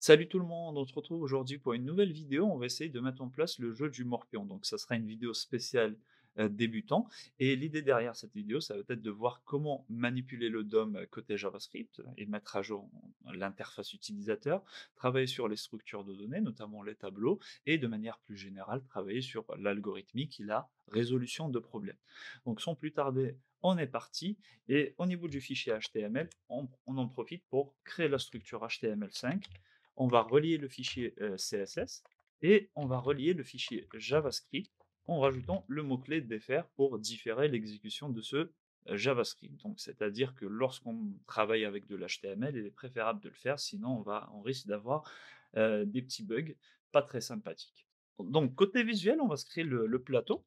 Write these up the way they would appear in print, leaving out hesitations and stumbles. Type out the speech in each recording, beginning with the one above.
Salut tout le monde, on se retrouve aujourd'hui pour une nouvelle vidéo. On va essayer de mettre en place le jeu du Morpion. Donc, ça sera une vidéo spéciale débutant. Et l'idée derrière cette vidéo, ça va être de voir comment manipuler le DOM côté JavaScript et mettre à jour l'interface utilisateur, travailler sur les structures de données, notamment les tableaux, et de manière plus générale, travailler sur l'algorithmique et la résolution de problèmes. Donc, sans plus tarder, on est parti. Et au niveau du fichier HTML, on en profite pour créer la structure HTML5. On va relier le fichier CSS et on va relier le fichier JavaScript en rajoutant le mot-clé défaire pour différer l'exécution de ce JavaScript. Donc, c'est-à-dire que lorsqu'on travaille avec de l'HTML, il est préférable de le faire, sinon on risque d'avoir des petits bugs pas très sympathiques. Donc, côté visuel, on va se créer le plateau.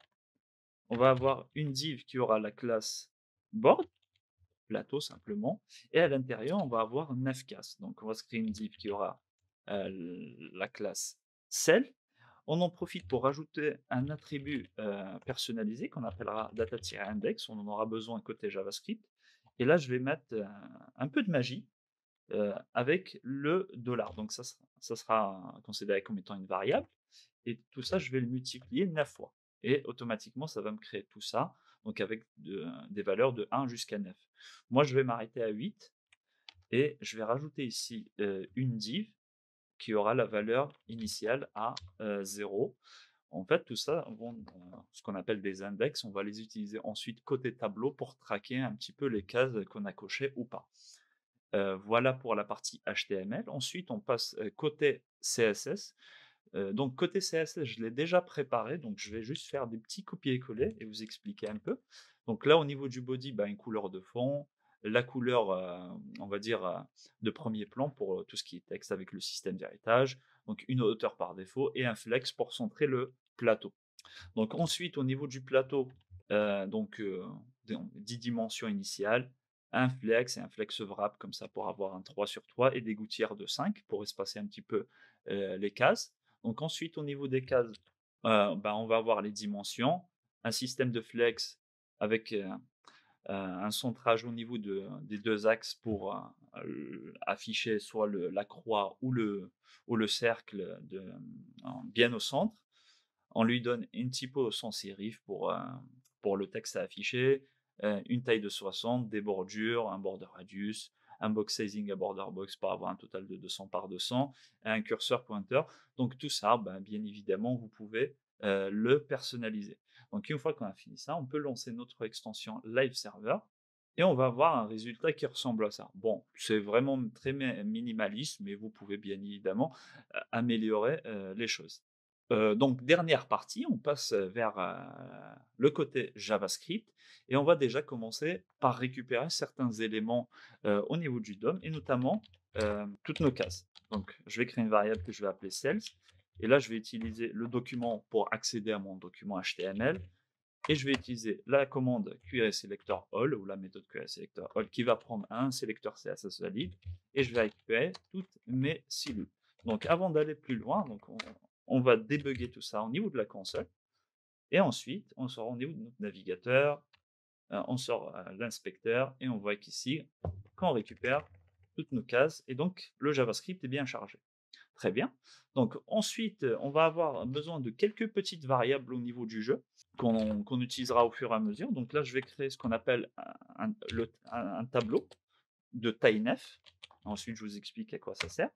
On va avoir une div qui aura la classe board, plateau simplement, et à l'intérieur, on va avoir 9 cases. Donc, on va se créer une div qui aura la classe cell. On en profite pour rajouter un attribut personnalisé qu'on appellera data-index. On en aura besoin côté JavaScript. Et là, je vais mettre un peu de magie avec le dollar. Donc, ça sera considéré comme étant une variable. Et tout ça, je vais le multiplier 9 fois. Et automatiquement, ça va me créer tout ça, donc avec des valeurs de 1 jusqu'à 9. Moi, je vais m'arrêter à 8 et je vais rajouter ici une div qui aura la valeur initiale à 0. En fait, tout ça, ce qu'on appelle des index, on va les utiliser ensuite côté tableau pour traquer un petit peu les cases qu'on a cochées ou pas. Voilà pour la partie HTML. Ensuite, on passe côté CSS. Donc côté CSS, je l'ai déjà préparé, donc je vais juste faire des petits copier-coller et vous expliquer un peu. Donc là, au niveau du body, bah, une couleur de fond, la couleur, on va dire, de premier plan pour tout ce qui est texte avec le système d'héritage, donc une hauteur par défaut et un flex pour centrer le plateau. Donc ensuite, au niveau du plateau, donc 10 dimensions initiales, un flex et un flex wrap comme ça pour avoir un 3 sur 3 et des gouttières de 5 pour espacer un petit peu les cases. Donc ensuite, au niveau des cases, ben, on va avoir les dimensions, un système de flex avec un centrage au niveau des deux axes pour afficher soit la croix ou le cercle bien au centre. On lui donne une typo sans serif pour le texte à afficher, une taille de 60, des bordures, un border radius, un box sizing à border box pour avoir un total de 200 par 200, un curseur pointeur. Donc tout ça, ben, bien évidemment, vous pouvez le personnaliser. Donc une fois qu'on a fini ça, on peut lancer notre extension Live Server et on va avoir un résultat qui ressemble à ça. Bon, c'est vraiment très minimaliste, mais vous pouvez bien évidemment améliorer les choses. Donc dernière partie, on passe vers le côté JavaScript et on va déjà commencer par récupérer certains éléments au niveau du DOM et notamment toutes nos cases. Donc je vais créer une variable que je vais appeler sales et là je vais utiliser le document pour accéder à mon document HTML et je vais utiliser la commande querySelector all ou la méthode querySelector all qui va prendre un sélecteur CSS valide et je vais récupérer toutes mes cellules. Donc avant d'aller plus loin, on va débugger tout ça au niveau de la console et ensuite on sort au niveau de notre navigateur, on sort l'inspecteur et on voit qu'ici, quand on récupère toutes nos cases et donc le JavaScript est bien chargé. Très bien. Donc ensuite, on va avoir besoin de quelques petites variables au niveau du jeu qu'on utilisera au fur et à mesure. Donc là, je vais créer ce qu'on appelle un tableau de taille 9. Ensuite, je vous explique à quoi ça sert.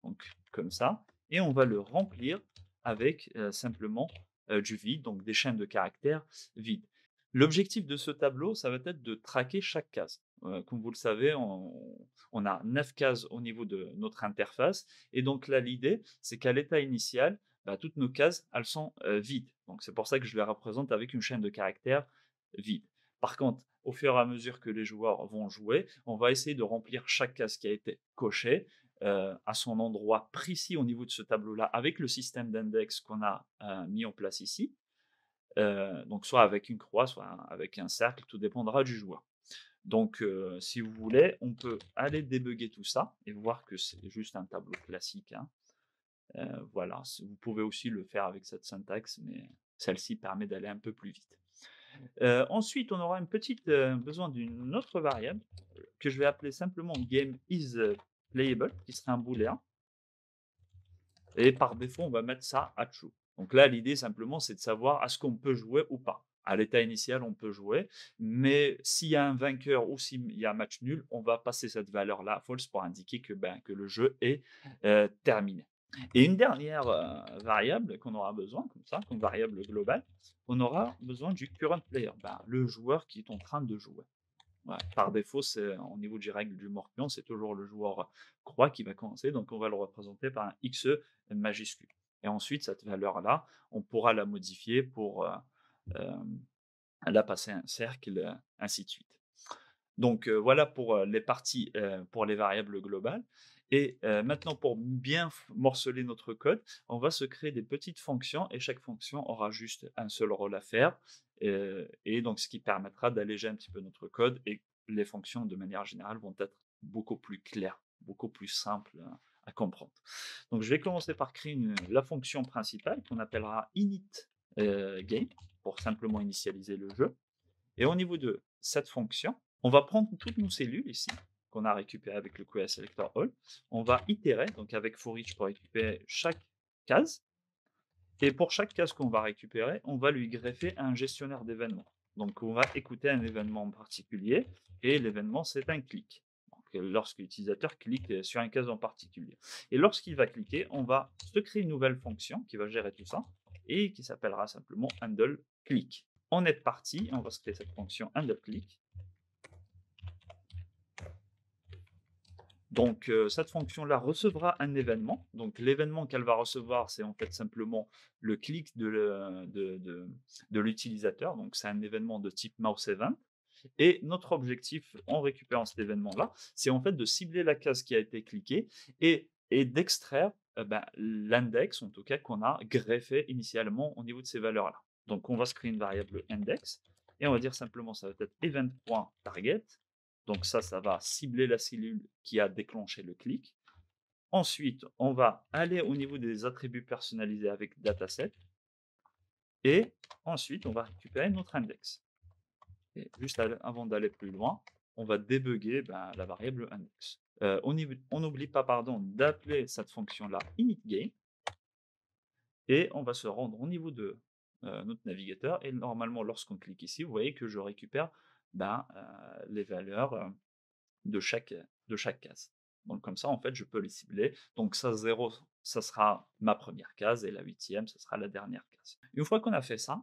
Donc comme ça. Et on va le remplir avec simplement du vide, donc des chaînes de caractères vides. L'objectif de ce tableau, ça va être de traquer chaque case. Comme vous le savez, on a 9 cases au niveau de notre interface. Et donc là, l'idée, c'est qu'à l'état initial, bah, toutes nos cases, elles sont vides. Donc c'est pour ça que je les représente avec une chaîne de caractères vide. Par contre, au fur et à mesure que les joueurs vont jouer, on va essayer de remplir chaque case qui a été cochée à son endroit précis au niveau de ce tableau-là avec le système d'index qu'on a mis en place ici. Donc soit avec une croix, soit avec un cercle, tout dépendra du joueur. Donc si vous voulez, on peut aller débugger tout ça et voir que c'est juste un tableau classique, hein. Voilà, vous pouvez aussi le faire avec cette syntaxe, mais celle-ci permet d'aller un peu plus vite. Ensuite, on aura besoin d'une autre variable que je vais appeler simplement game is playable, qui serait un booléen. et par défaut, on va mettre ça à true. Donc là, l'idée simplement, c'est de savoir est-ce qu'on peut jouer ou pas. À l'état initial, on peut jouer, mais s'il y a un vainqueur ou s'il y a un match nul, on va passer cette valeur-là à false pour indiquer que, ben, que le jeu est terminé. Et une dernière variable qu'on aura besoin, comme ça, comme variable globale, on aura besoin du current player, ben, le joueur qui est en train de jouer. Ouais, par défaut, c'est au niveau des règles du morpion, c'est toujours le joueur croix qui va commencer, donc on va le représenter par un XE majuscule. Et ensuite, cette valeur-là, on pourra la modifier pour la passer à un cercle, ainsi de suite. Donc voilà pour les parties, pour les variables globales. Et maintenant, pour bien morceler notre code, on va se créer des petites fonctions et chaque fonction aura juste un seul rôle à faire. Et donc, ce qui permettra d'alléger un petit peu notre code et les fonctions, de manière générale, vont être beaucoup plus claires, beaucoup plus simples à comprendre. Donc, je vais commencer par créer la fonction principale qu'on appellera init game pour simplement initialiser le jeu. Et au niveau de cette fonction, on va prendre toutes nos cellules ici, qu'on a récupérées avec le query selector all. On va itérer, donc avec for each pour récupérer chaque case. Et pour chaque case qu'on va récupérer, on va lui greffer un gestionnaire d'événements. Donc on va écouter un événement en particulier, et l'événement, c'est un clic. Lorsque l'utilisateur clique sur une case en particulier. Et lorsqu'il va cliquer, on va se créer une nouvelle fonction qui va gérer tout ça, et qui s'appellera simplement handle click. On est parti, on va se créer cette fonction handleClick. Donc cette fonction-là recevra un événement. Donc l'événement qu'elle va recevoir, c'est en fait simplement le clic de l'utilisateur. Donc c'est un événement de type mouseEvent. Et notre objectif en récupérant cet événement-là, c'est en fait de cibler la case qui a été cliquée et d'extraire l'index, en tout cas, qu'on a greffé initialement au niveau de ces valeurs-là. Donc on va se créer une variable index et on va dire simplement ça va être event.target. Donc ça va cibler la cellule qui a déclenché le clic. Ensuite, on va aller au niveau des attributs personnalisés avec dataset. Et ensuite, on va récupérer notre index. Et juste avant d'aller plus loin, on va débugger la variable index. On n'oublie pas d'appeler cette fonction-là initGame. Et on va se rendre au niveau de notre navigateur. Et normalement, lorsqu'on clique ici, vous voyez que je récupère les valeurs de chaque case. Donc comme ça, en fait, je peux les cibler. Donc ça, 0, ça sera ma première case et la 8e, ça sera la dernière case. Une fois qu'on a fait ça,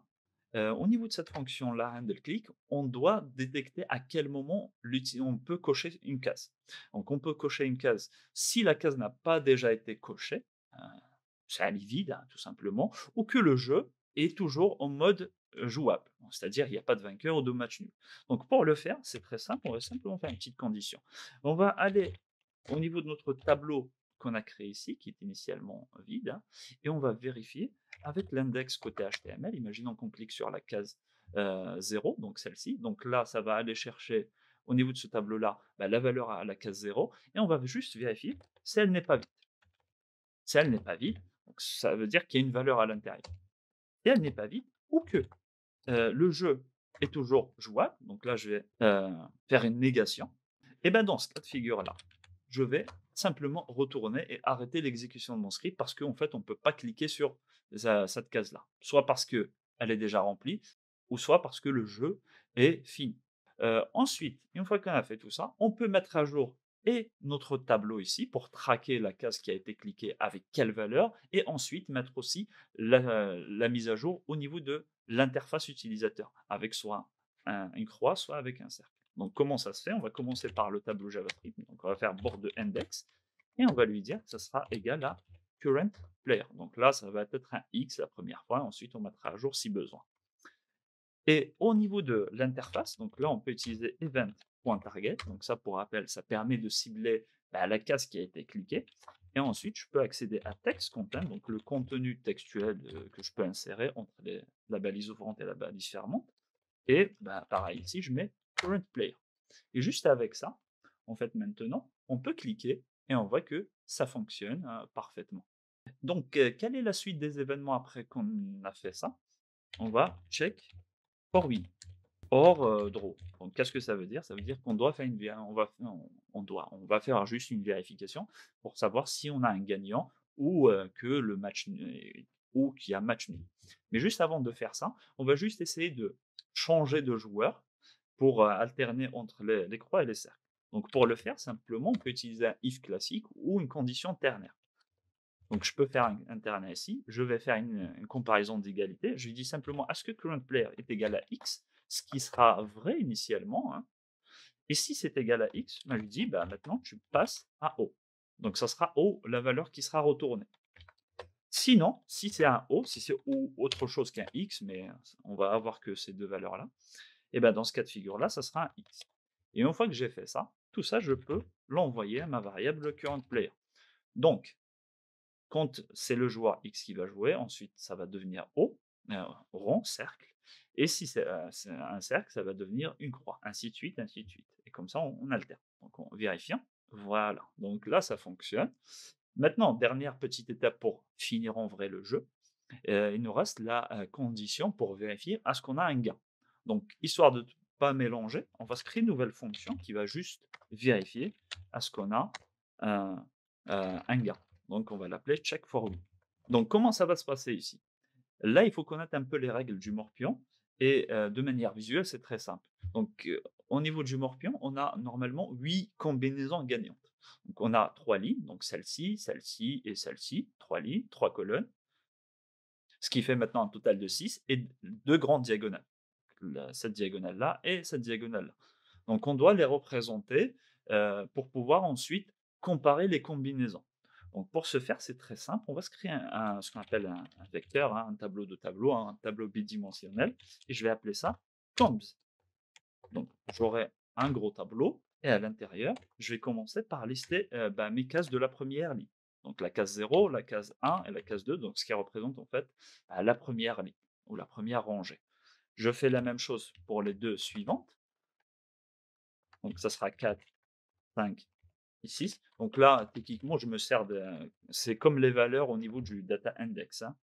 au niveau de cette fonction-là, handleClick, on doit détecter à quel moment on peut cocher une case. Donc on peut cocher une case si la case n'a pas déjà été cochée, elle est vide, hein, tout simplement, ou que le jeu est toujours en mode jouable, c'est-à-dire il n'y a pas de vainqueur ou de match nul. Donc pour le faire, c'est très simple, on va simplement faire une petite condition. On va aller au niveau de notre tableau qu'on a créé ici, qui est initialement vide, hein, et on va vérifier avec l'index côté HTML. Imaginons qu'on clique sur la case 0, donc celle-ci. Donc là, ça va aller chercher au niveau de ce tableau-là la valeur à la case 0, et on va juste vérifier si elle n'est pas vide. Si elle n'est pas vide, donc ça veut dire qu'il y a une valeur à l'intérieur. Si elle n'est pas vide, ou que le jeu est toujours jouable, donc là je vais faire une négation, et bien dans ce cas de figure-là, je vais simplement retourner et arrêter l'exécution de mon script parce qu'en fait on ne peut pas cliquer sur cette case-là. Soit parce qu'elle est déjà remplie, ou soit parce que le jeu est fini. Ensuite, une fois qu'on a fait tout ça, on peut mettre à jour et notre tableau ici pour traquer la case qui a été cliquée avec quelle valeur, et ensuite mettre aussi la mise à jour au niveau de l'interface utilisateur, avec soit une croix, soit avec un cercle. Donc comment ça se fait? On va commencer par le tableau JavaScript, donc on va faire board index, et on va lui dire que ça sera égal à current player. Donc là, ça va être un X la première fois, ensuite on mettra à jour si besoin. Et au niveau de l'interface, donc là, on peut utiliser event.target. Donc ça, pour rappel, ça permet de cibler la case qui a été cliquée. Et ensuite, je peux accéder à text content, donc le contenu textuel que je peux insérer entre la balise ouvrante et la balise fermante. Et pareil, ici, je mets current player. Et juste avec ça, en fait, maintenant, on peut cliquer et on voit que ça fonctionne parfaitement. Donc, quelle est la suite des événements après qu'on a fait ça? On va check for win, or draw. Donc qu'est-ce que ça veut dire? Ça veut dire qu'on doit faire on va faire juste une vérification pour savoir si on a un gagnant ou que le match ou qu'il y a match nul. Mais juste avant de faire ça, on va juste essayer de changer de joueur pour alterner entre les croix et les cercles. Donc pour le faire, simplement, on peut utiliser un if classique ou une condition ternaire. Donc je peux faire un ternaire ici, je vais faire une comparaison d'égalité. Je lui dis simplement, est-ce que current player est égal à x, ce qui sera vrai initialement, hein. Et si c'est égal à x, ben, je lui dis, bah, maintenant tu passes à O. Donc ça sera O, la valeur qui sera retournée. Sinon, si c'est un O, si c'est ou autre chose qu'un x, mais on va avoir que ces deux valeurs-là, et ben dans ce cas de figure-là, ça sera un x. Et une fois que j'ai fait ça, tout ça, je peux l'envoyer à ma variable current player. Donc, quand c'est le joueur X qui va jouer, ensuite ça va devenir O, rond, cercle. Et si c'est un cercle, ça va devenir une croix, ainsi de suite, ainsi de suite. Et comme ça, on alterne. Donc en vérifiant, voilà. Donc là, ça fonctionne. Maintenant, dernière petite étape pour finir en vrai le jeu, il nous reste la condition pour vérifier est-ce qu'on a un gain. Donc, histoire de ne pas mélanger, on va se créer une nouvelle fonction qui va juste vérifier est-ce qu'on a un gain. Donc, on va l'appeler check for win. Donc, comment ça va se passer ici? Là, il faut connaître un peu les règles du morpion et de manière visuelle, c'est très simple. Donc, au niveau du morpion, on a normalement 8 combinaisons gagnantes. Donc, on a 3 lignes, donc celle-ci, celle-ci et celle-ci, 3 lignes, 3 colonnes, ce qui fait maintenant un total de 6 et 2 grandes diagonales. Cette diagonale-là et cette diagonale-là. Donc, on doit les représenter pour pouvoir ensuite comparer les combinaisons. Donc, pour ce faire, c'est très simple. On va se créer ce qu'on appelle un vecteur, hein, un tableau de tableau, hein, un tableau bidimensionnel, et je vais appeler ça combs. Donc, j'aurai un gros tableau, et à l'intérieur, je vais commencer par lister mes cases de la première ligne. Donc, la case 0, la case 1 et la case 2, donc ce qui représente en fait la première ligne ou la première rangée. Je fais la même chose pour les deux suivantes. Donc, ça sera 4, 5 et 6. Donc là, techniquement, je me sers de. C'est comme les valeurs au niveau du data index, hein.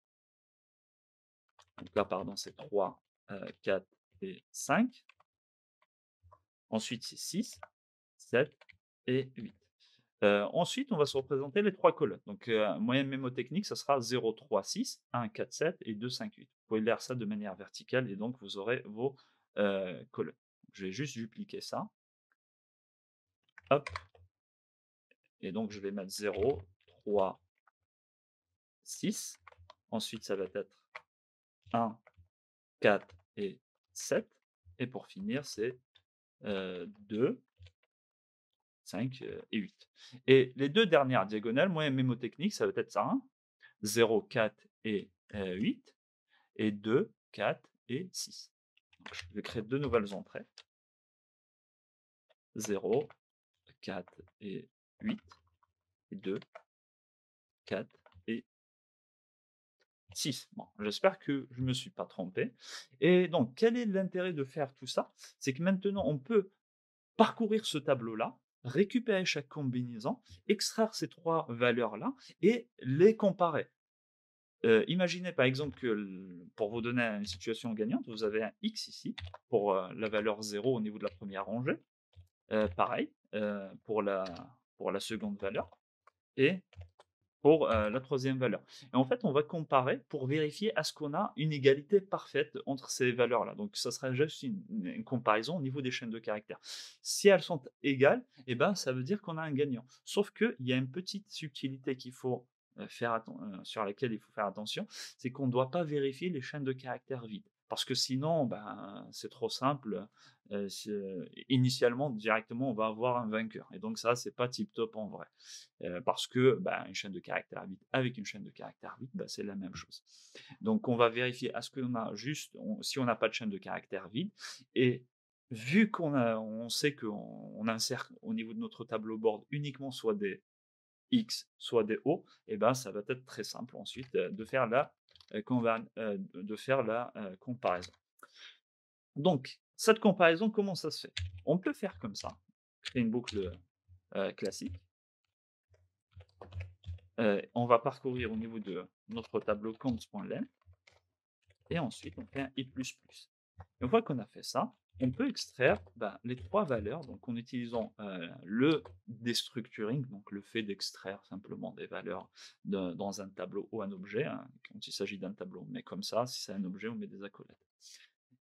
Donc là, pardon, c'est 3, 4 et 5. Ensuite, c'est 6, 7 et 8. Ensuite, on va se représenter les trois colonnes. Donc, moyenne mémotechnique, ça sera 0, 3, 6, 1, 4, 7 et 2, 5, 8. Vous pouvez lire ça de manière verticale et donc vous aurez vos colonnes. Je vais juste dupliquer ça. Hop. Et donc, je vais mettre 0, 3, 6. Ensuite, ça va être 1, 4 et 7. Et pour finir, c'est 2, 5 et 8. Et les deux dernières diagonales, moyenne mémotechnique, ça va être ça, hein, 0, 4 et 8. Et 2, 4 et 6. Donc, je vais créer deux nouvelles entrées. 0, 4 et 8. Et 2, 4 et 6. Bon, j'espère que je ne me suis pas trompé. Et donc, quel est l'intérêt de faire tout ça? C'est que maintenant, on peut parcourir ce tableau-là, récupérer chaque combinaison, extraire ces trois valeurs-là et les comparer. Imaginez par exemple que, pour vous donner une situation gagnante, vous avez un X ici, pour la valeur 0 au niveau de la première rangée. Pareil pour la seconde valeur et pour la troisième valeur. Et en fait, on va comparer pour vérifier est-ce qu'on a une égalité parfaite entre ces valeurs-là. Donc, ça sera juste une comparaison au niveau des chaînes de caractères. Si elles sont égales, eh ben, ça veut dire qu'on a un gagnant. Sauf qu'il y a une petite subtilité qu'il faut sur laquelle il faut faire attention, c'est qu'on ne doit pas vérifier les chaînes de caractères vides. Parce que sinon, ben, c'est trop simple. Initialement, directement, on va avoir un vainqueur. Et donc ça, c'est pas tip top en vrai. Parce que une chaîne de caractères vide avec une chaîne de caractères vide, c'est la même chose. Donc on va vérifier est-ce qu'on a si on n'a pas de chaîne de caractères vide, et vu on sait qu'on insère au niveau de notre tableau board uniquement soit des X, soit des O, et ça va être très simple ensuite de faire la comparaison. Donc, cette comparaison, comment ça se fait? On peut faire comme ça, créer une boucle classique. On va parcourir au niveau de notre tableau comps.len et ensuite on fait un i++. Une fois qu'on a fait ça, on peut extraire les trois valeurs donc en utilisant le destructuring, donc le fait d'extraire simplement des valeurs dans un tableau ou un objet, hein. Quand il s'agit d'un tableau, on met comme ça, si c'est un objet, on met des accolades.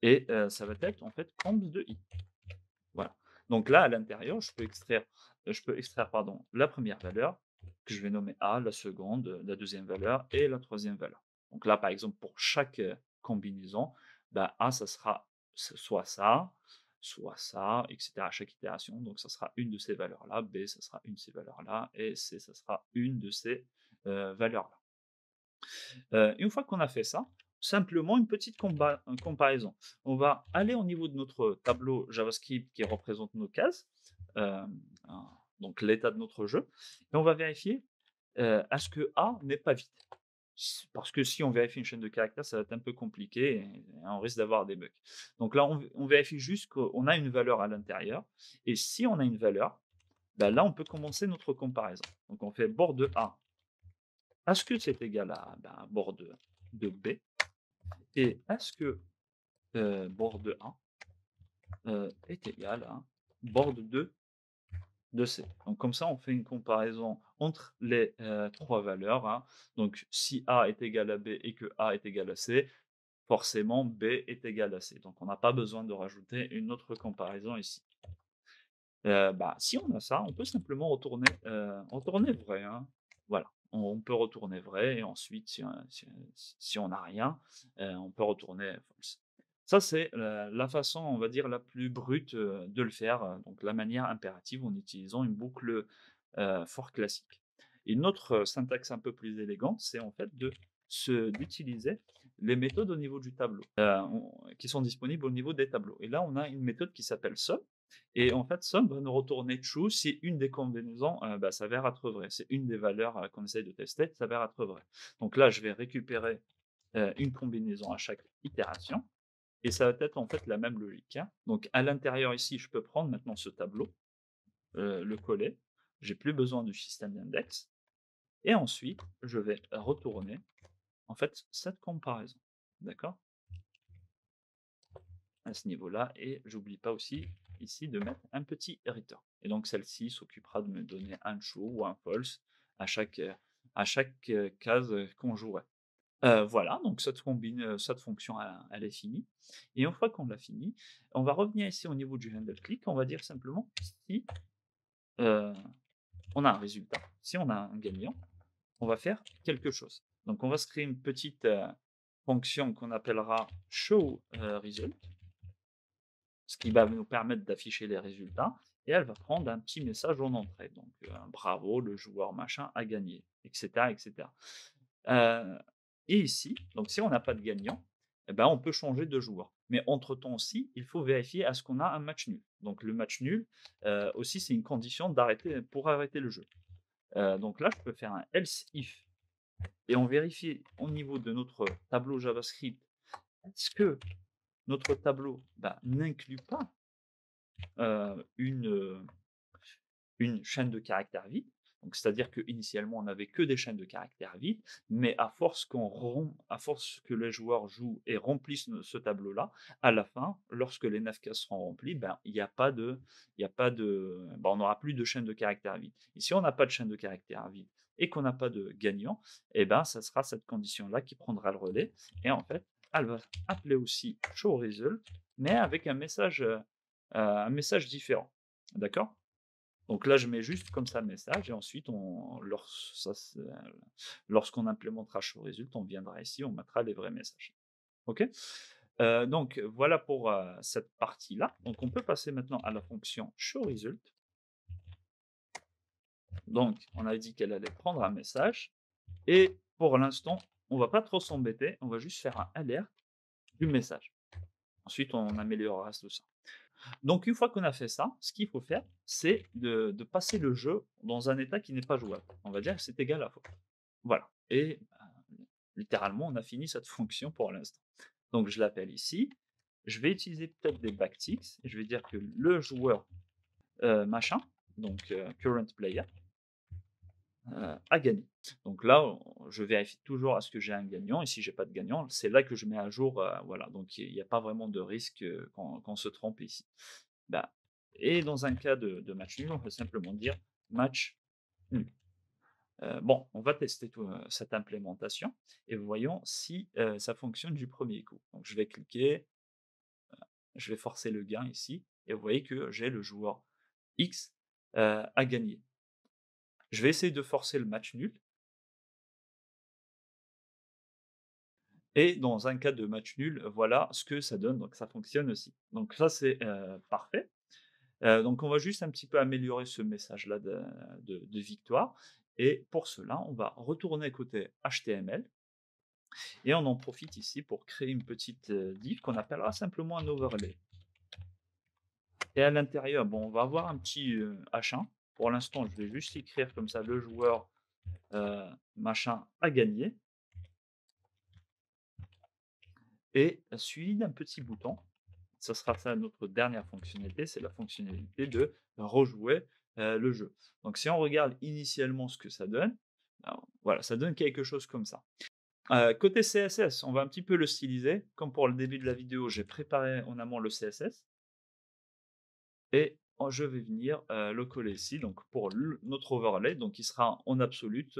Et ça va être en fait cons de i. Voilà. Donc là, à l'intérieur, je peux extraire pardon, la première valeur, que je vais nommer A, la seconde, la deuxième valeur et la troisième valeur. Donc là, par exemple, pour chaque combinaison, A, ça sera soit ça, etc. À chaque itération. Donc ça sera une de ces valeurs-là, B, ça sera une de ces valeurs-là, et C, ça sera une de ces valeurs-là. Une fois qu'on a fait ça, simplement une petite comparaison. On va aller au niveau de notre tableau JavaScript qui représente nos cases, euh, donc l'état de notre jeu, et on va vérifier à ce que A n'est pas vide. Parce que si on vérifie une chaîne de caractères, ça va être un peu compliqué et on risque d'avoir des bugs. Donc là, on vérifie juste qu'on a une valeur à l'intérieur. Et si on a une valeur, là, on peut commencer notre comparaison. Donc on fait bord de A. Est-ce que c'est égal à bord de B? Et est-ce que bord de A est égal à bord de C? Donc comme ça, on fait une comparaison entre les trois valeurs, hein. Donc si A est égal à B et que A est égal à C, forcément B est égal à C. Donc on n'a pas besoin de rajouter une autre comparaison ici. Si on a ça, on peut simplement retourner vrai, hein. Voilà, on peut retourner vrai et ensuite si on n'a rien, on peut retourner false. Ça, c'est la façon, on va dire, la plus brute, de le faire, donc la manière impérative en utilisant une boucle, for classique. Une autre, syntaxe un peu plus élégante, c'est en fait d'utiliser les méthodes au niveau du tableau, qui sont disponibles au niveau des tableaux. Et là, on a une méthode qui s'appelle sum. Et en fait, sum va nous retourner true si une des combinaisons s'avère être vraie. C'est une des valeurs qu'on essaye de tester, s'avère être vraie. Donc là, je vais récupérer une combinaison à chaque itération. Et ça va être en fait la même logique, hein. Donc à l'intérieur ici, je peux prendre maintenant ce tableau, le coller. J'ai plus besoin du système d'index. Et ensuite, je vais retourner en fait cette comparaison. D'accord? À ce niveau-là. Et j'oublie pas aussi ici de mettre un petit return. Et donc celle-ci s'occupera de me donner un true ou un false à chaque case qu'on jouerait. Voilà, donc cette fonction, elle est finie. Et une fois qu'on l'a finie, on va revenir ici au niveau du handle click. On va dire simplement si on a un résultat, si on a un gagnant, on va faire quelque chose. Donc on va se créer une petite fonction qu'on appellera show result, ce qui va nous permettre d'afficher les résultats, et elle va prendre un petit message en entrée. Donc, bravo, le joueur machin a gagné, etc. etc. Et ici, donc si on n'a pas de gagnant, on peut changer de joueur. Mais entre-temps aussi, il faut vérifier à ce qu'on a un match nul. Donc le match nul, aussi, c'est une condition pour arrêter le jeu. Donc là, je peux faire un else if et on vérifie au niveau de notre tableau JavaScript, est-ce que notre tableau n'inclut pas une chaîne de caractères vide. Donc, c'est-à-dire qu'initialement, on n'avait que des chaînes de caractères vides, mais à force que les joueurs jouent et remplissent ce tableau-là, à la fin, lorsque les 9 cases seront remplies, on n'aura plus de chaîne de caractères vide. Et si on n'a pas de chaîne de caractères vide et qu'on n'a pas de gagnant, ça sera cette condition-là qui prendra le relais. Et en fait, elle va appeler aussi show result, mais avec un message différent. D'accord? Donc là, je mets juste comme ça le message et ensuite, lorsqu'on implémentera show result, on viendra ici, on mettra les vrais messages. OK? Donc voilà pour cette partie-là. Donc on peut passer maintenant à la fonction show result. Donc on a dit qu'elle allait prendre un message et pour l'instant, on va pas trop s'embêter, on va juste faire un alerte du message. Ensuite, on améliorera tout ça. Donc une fois qu'on a fait ça, ce qu'il faut faire, c'est de passer le jeu dans un état qui n'est pas jouable. On va dire que c'est égal à faux. Voilà. Et littéralement, on a fini cette fonction pour l'instant. Donc je l'appelle ici. Je vais utiliser peut-être des backticks. Je vais dire que le joueur machin, donc current player, a gagné. Donc là, je vérifie toujours à ce que j'ai un gagnant et si j'ai pas de gagnant, c'est là que je mets à jour, voilà, donc il y a pas vraiment de risque, qu'on se trompe ici. Bah et dans un cas de match nul, on peut simplement dire match nul. Bon, on va tester cette implémentation et voyons si, ça fonctionne du premier coup. Donc je vais cliquer, je vais forcer le gain ici et vous voyez que j'ai le joueur X, à gagner. Je vais essayer de forcer le match nul et dans un cas de match nul, voilà ce que ça donne, donc ça fonctionne aussi. Donc ça, c'est, parfait. Donc on va juste un petit peu améliorer ce message-là de victoire et pour cela, on va retourner côté HTML et on en profite ici pour créer une petite, div qu'on appellera simplement un overlay et à l'intérieur, bon, on va avoir un petit, H1. Pour l'instant, je vais juste écrire comme ça: «Le joueur, heu, machin a gagné» et suivi d'un petit bouton. Ça sera ça notre dernière fonctionnalité, c'est la fonctionnalité de rejouer, le jeu. Donc si on regarde initialement ce que ça donne, alors voilà, ça donne quelque chose comme ça. Côté CSS, on va un petit peu le styliser. Comme pour le début de la vidéo, j'ai préparé en amont le CSS et je vais venir, le coller ici, donc pour notre overlay, donc il sera en absolute.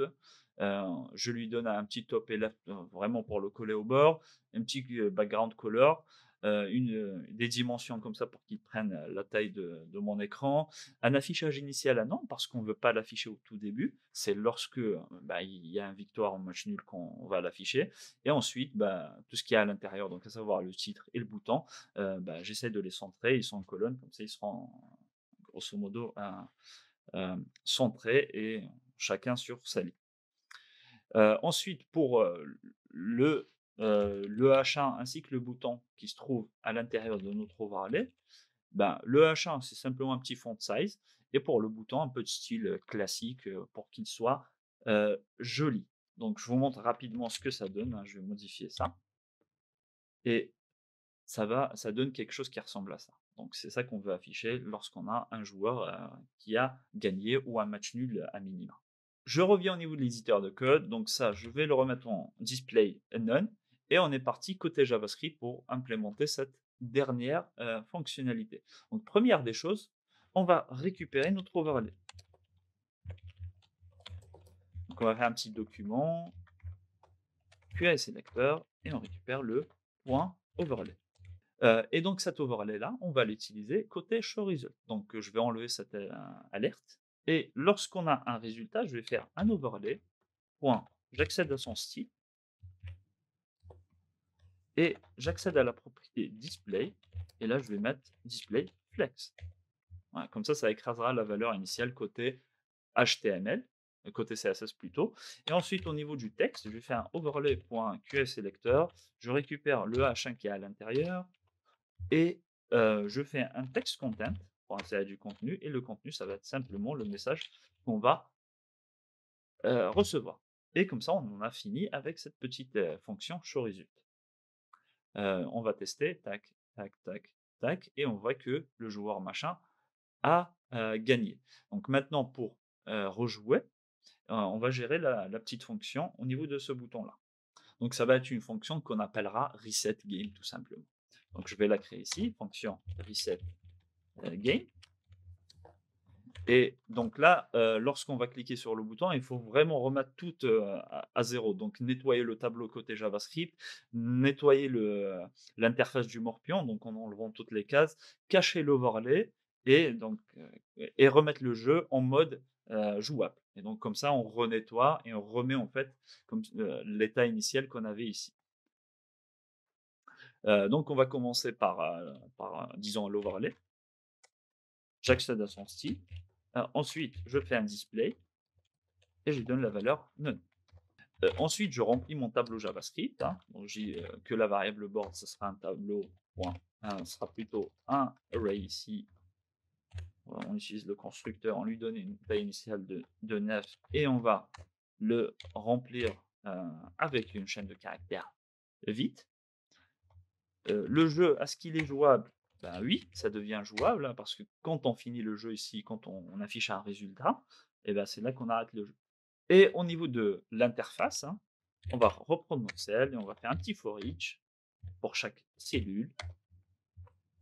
Je lui donne un petit top et left, vraiment pour le coller au bord, un petit, background color, des dimensions comme ça pour qu'il prenne, la taille de mon écran. Un affichage initial, non, parce qu'on ne veut pas l'afficher au tout début. C'est lorsque, bah, il y a un victoire en match nul qu'on va l'afficher et ensuite, bah, tout ce qu'il y a à l'intérieur, donc à savoir le titre et le bouton, bah, j'essaie de les centrer. Ils sont en colonne, comme ça ils seront grosso modo, centrés et chacun sur sa ligne. Ensuite pour, le H1 ainsi que le bouton qui se trouve à l'intérieur de notre overlay, ben, le H1 c'est simplement un petit font size et pour le bouton un peu de style, classique, pour qu'il soit, joli. Donc je vous montre rapidement ce que ça donne, hein, je vais modifier ça et ça donne quelque chose qui ressemble à ça. Donc c'est ça qu'on veut afficher lorsqu'on a un joueur, qui a gagné ou un match nul à minima. Je reviens au niveau de l'éditeur de code, donc ça, je vais le remettre en display none et on est parti côté JavaScript pour implémenter cette dernière, fonctionnalité. Donc première des choses, on va récupérer notre overlay. Donc on va faire un petit document, QA sélecteur et on récupère le point overlay. Et donc cet overlay-là, on va l'utiliser côté show result. Donc je vais enlever cette, alerte et lorsqu'on a un résultat, je vais faire un overlay, point, j'accède à son style et j'accède à la propriété display et là je vais mettre display flex. Voilà, comme ça écrasera la valeur initiale côté HTML, côté CSS plutôt. Et ensuite au niveau du texte, je vais faire un overlay.qsSelector, je récupère le H1 qui est à l'intérieur et je fais un text content pour insérer du contenu et le contenu ça va être simplement le message qu'on va, recevoir. Et comme ça on en a fini avec cette petite, fonction showResult. On va tester, tac, tac, tac, tac, et on voit que le joueur machin a, gagné. Donc maintenant pour, rejouer, on va gérer la petite fonction au niveau de ce bouton-là. Donc ça va être une fonction qu'on appellera reset game tout simplement. Donc je vais la créer ici, fonction reset, game. Et donc là, lorsqu'on va cliquer sur le bouton, il faut vraiment remettre tout, à 0. Donc nettoyer le tableau côté JavaScript, nettoyer l'interface du Morpion, donc en enlevant toutes les cases, cacher l'overlay et donc et remettre le jeu en mode, jouable. Et donc comme ça, on renettoie et on remet en fait comme, l'état initial qu'on avait ici. Donc on va commencer par disons l'overlay. J'accède à son style. Ensuite, je fais un display et je lui donne la valeur none. Ensuite, je remplis mon tableau JavaScript, hein. Donc, j'ai que la variable board, ce sera un tableau, point, ce sera plutôt un array ici. On utilise le constructeur, on lui donne une taille initiale de 9 et on va le remplir avec une chaîne de caractères vite. Le jeu, est-ce qu'il est jouable? Ben oui, ça devient jouable, hein, parce que quand on finit le jeu ici, quand on affiche un résultat, et ben c'est là qu'on arrête le jeu. Et au niveau de l'interface, hein, on va reprendre notre cell et on va faire un petit for each pour chaque cellule.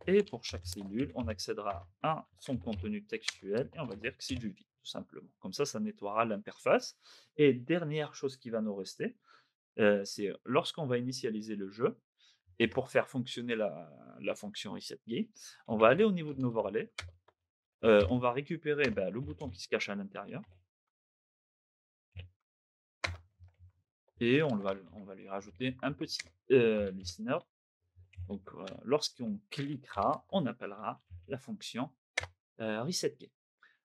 Et pour chaque cellule, on accédera à son contenu textuel et on va dire que c'est du vide, tout simplement. Comme ça nettoiera l'interface. Et dernière chose qui va nous rester, c'est lorsqu'on va initialiser le jeu, et pour faire fonctionner la fonction resetGate, on va aller au niveau de nos overlays, on va récupérer le bouton qui se cache à l'intérieur et on va lui rajouter un petit listener. Donc, lorsqu'on cliquera, on appellera la fonction resetGate.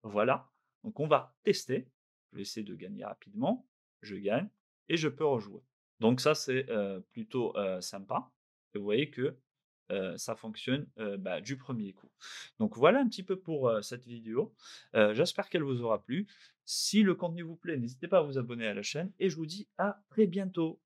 Voilà, donc on va tester. Je vais essayer de gagner rapidement. Je gagne et je peux rejouer. Donc ça, c'est plutôt sympa. Et vous voyez que ça fonctionne du premier coup. Donc voilà un petit peu pour cette vidéo. J'espère qu'elle vous aura plu. Si le contenu vous plaît, n'hésitez pas à vous abonner à la chaîne et je vous dis à très bientôt.